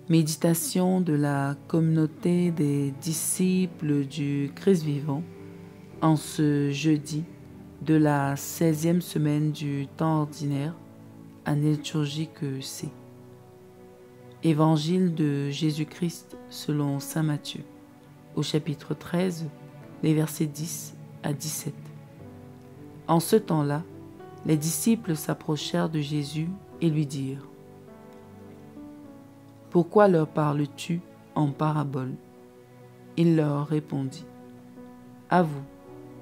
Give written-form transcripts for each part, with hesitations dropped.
Méditation de la communauté des disciples du Christ vivant en ce jeudi de la 16e semaine du temps ordinaire, année liturgique C. Évangile de Jésus-Christ selon saint Matthieu, au chapitre 13, les versets 10 à 17. En ce temps-là, les disciples s'approchèrent de Jésus et lui dirent : « Pourquoi leur parles-tu en parabole ?» Il leur répondit : « À vous,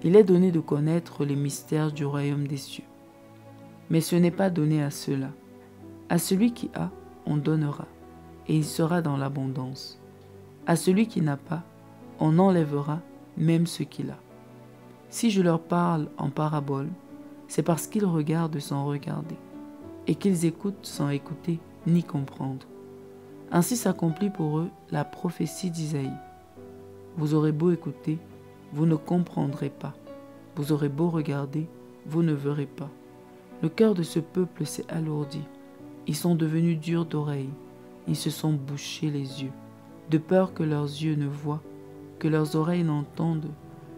il est donné de connaître les mystères du royaume des cieux. Mais ce n'est pas donné à ceux-là. À celui qui a, on donnera, et il sera dans l'abondance. À celui qui n'a pas, on enlèvera même ce qu'il a. Si je leur parle en parabole, c'est parce qu'ils regardent sans regarder, et qu'ils écoutent sans écouter ni comprendre. Ainsi s'accomplit pour eux la prophétie d'Isaïe. Vous aurez beau écouter, vous ne comprendrez pas. Vous aurez beau regarder, vous ne verrez pas. Le cœur de ce peuple s'est alourdi. Ils sont devenus durs d'oreilles. Ils se sont bouchés les yeux, de peur que leurs yeux ne voient, que leurs oreilles n'entendent,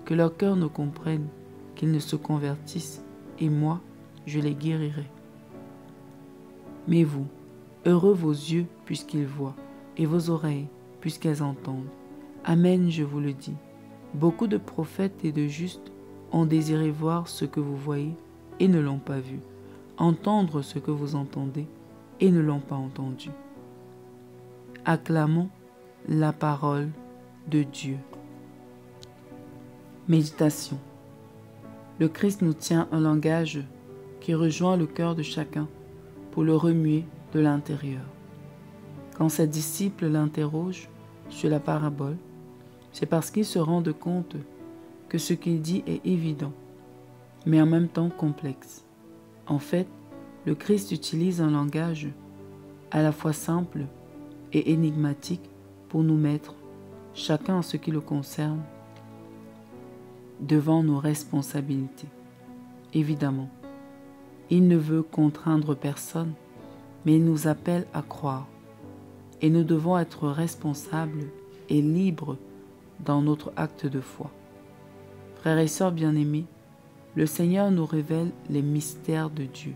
que leur cœur ne comprenne, qu'ils ne se convertissent, et moi, je les guérirai. Mais vous, heureux vos yeux puisqu'ils voient, et vos oreilles puisqu'elles entendent. Amen, je vous le dis. Beaucoup de prophètes et de justes ont désiré voir ce que vous voyez et ne l'ont pas vu, entendre ce que vous entendez et ne l'ont pas entendu. Acclamons la parole de Dieu. Méditation. Le Christ nous tient un langage qui rejoint le cœur de chacun pour le remuer de l'intérieur. Quand ses disciples l'interrogent sur la parabole, c'est parce qu'ils se rendent compte que ce qu'il dit est évident, mais en même temps complexe. En fait, le Christ utilise un langage à la fois simple et énigmatique pour nous mettre, chacun en ce qui le concerne, devant nos responsabilités. Évidemment, il ne veut contraindre personne, mais il nous appelle à croire. Et nous devons être responsables et libres dans notre acte de foi. Frères et sœurs bien-aimés, le Seigneur nous révèle les mystères de Dieu.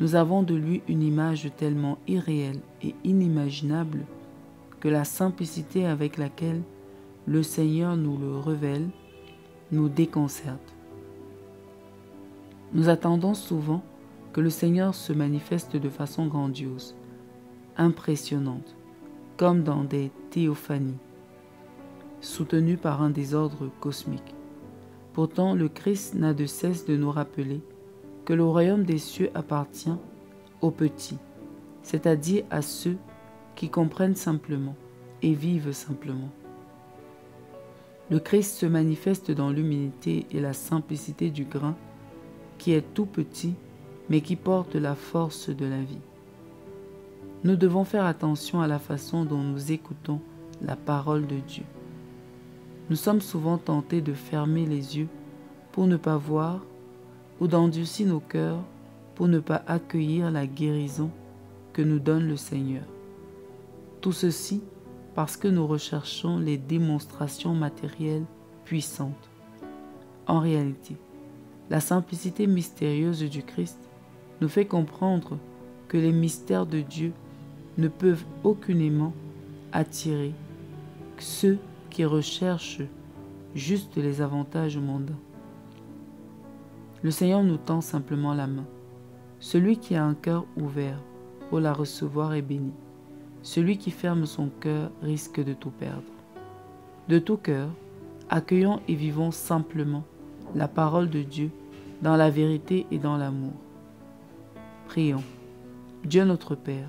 Nous avons de lui une image tellement irréelle et inimaginable que la simplicité avec laquelle le Seigneur nous le révèle nous déconcerte. Nous attendons souvent que le Seigneur se manifeste de façon grandiose, impressionnante, comme dans des théophanies, soutenues par un désordre cosmique. Pourtant, le Christ n'a de cesse de nous rappeler que le royaume des cieux appartient aux petits, c'est-à-dire à ceux qui comprennent simplement et vivent simplement. Le Christ se manifeste dans l'humilité et la simplicité du grain qui est tout petit mais qui porte la force de la vie. Nous devons faire attention à la façon dont nous écoutons la parole de Dieu. Nous sommes souvent tentés de fermer les yeux pour ne pas voir ou d'endurcir nos cœurs pour ne pas accueillir la guérison que nous donne le Seigneur. Tout ceci parce que nous recherchons les démonstrations matérielles puissantes. En réalité, la simplicité mystérieuse du Christ nous fait comprendre que les mystères de Dieu ne peuvent aucunement attirer ceux qui recherchent juste les avantages mondains. Le Seigneur nous tend simplement la main. Celui qui a un cœur ouvert pour la recevoir est béni. Celui qui ferme son cœur risque de tout perdre. De tout cœur, accueillons et vivons simplement la parole de Dieu dans la vérité et dans l'amour. Prions. Dieu notre Père,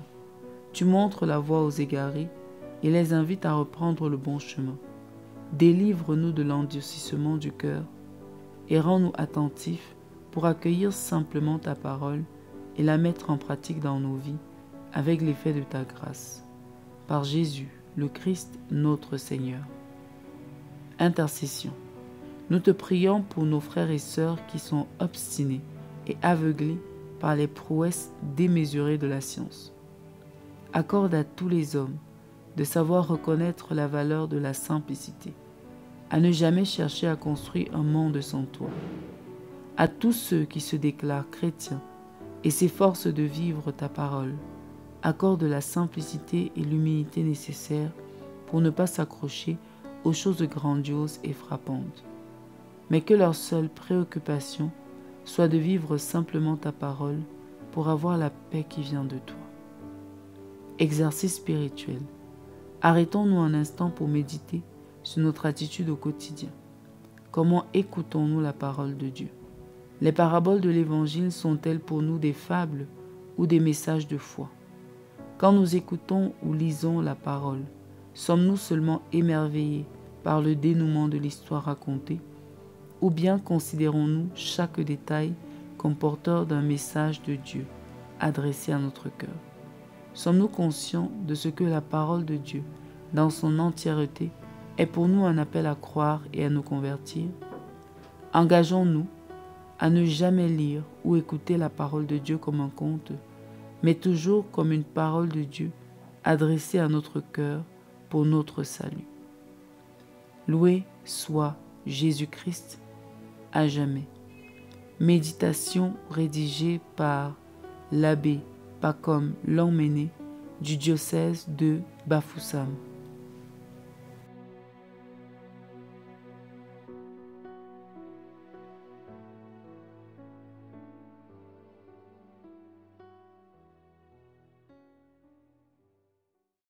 tu montres la voie aux égarés et les invites à reprendre le bon chemin. Délivre-nous de l'endurcissement du cœur et rends-nous attentifs pour accueillir simplement ta parole et la mettre en pratique dans nos vies avec l'effet de ta grâce. Par Jésus, le Christ, notre Seigneur. Intercession. Nous te prions pour nos frères et sœurs qui sont obstinés et aveuglés par les prouesses démesurées de la science. accorde à tous les hommes de savoir reconnaître la valeur de la simplicité, à ne jamais chercher à construire un monde sans toi. À tous ceux qui se déclarent chrétiens et s'efforcent de vivre ta parole, accorde la simplicité et l'humilité nécessaires pour ne pas s'accrocher aux choses grandioses et frappantes, mais que leur seule préoccupation soit de vivre simplement ta parole pour avoir la paix qui vient de toi. Exercice spirituel. Arrêtons-nous un instant pour méditer sur notre attitude au quotidien. Comment écoutons-nous la parole de Dieu? Les paraboles de l'Évangile sont-elles pour nous des fables ou des messages de foi? Quand nous écoutons ou lisons la parole, sommes-nous seulement émerveillés par le dénouement de l'histoire racontée, ou bien considérons-nous chaque détail comme porteur d'un message de Dieu adressé à notre cœur? Sommes-nous conscients de ce que la parole de Dieu, dans son entièreté, est pour nous un appel à croire et à nous convertir? Engageons-nous à ne jamais lire ou écouter la parole de Dieu comme un conte, mais toujours comme une parole de Dieu adressée à notre cœur pour notre salut. Loué soit Jésus-Christ à jamais. Méditation rédigée par l'abbé Pacôme Longmené du diocèse de Bafoussam.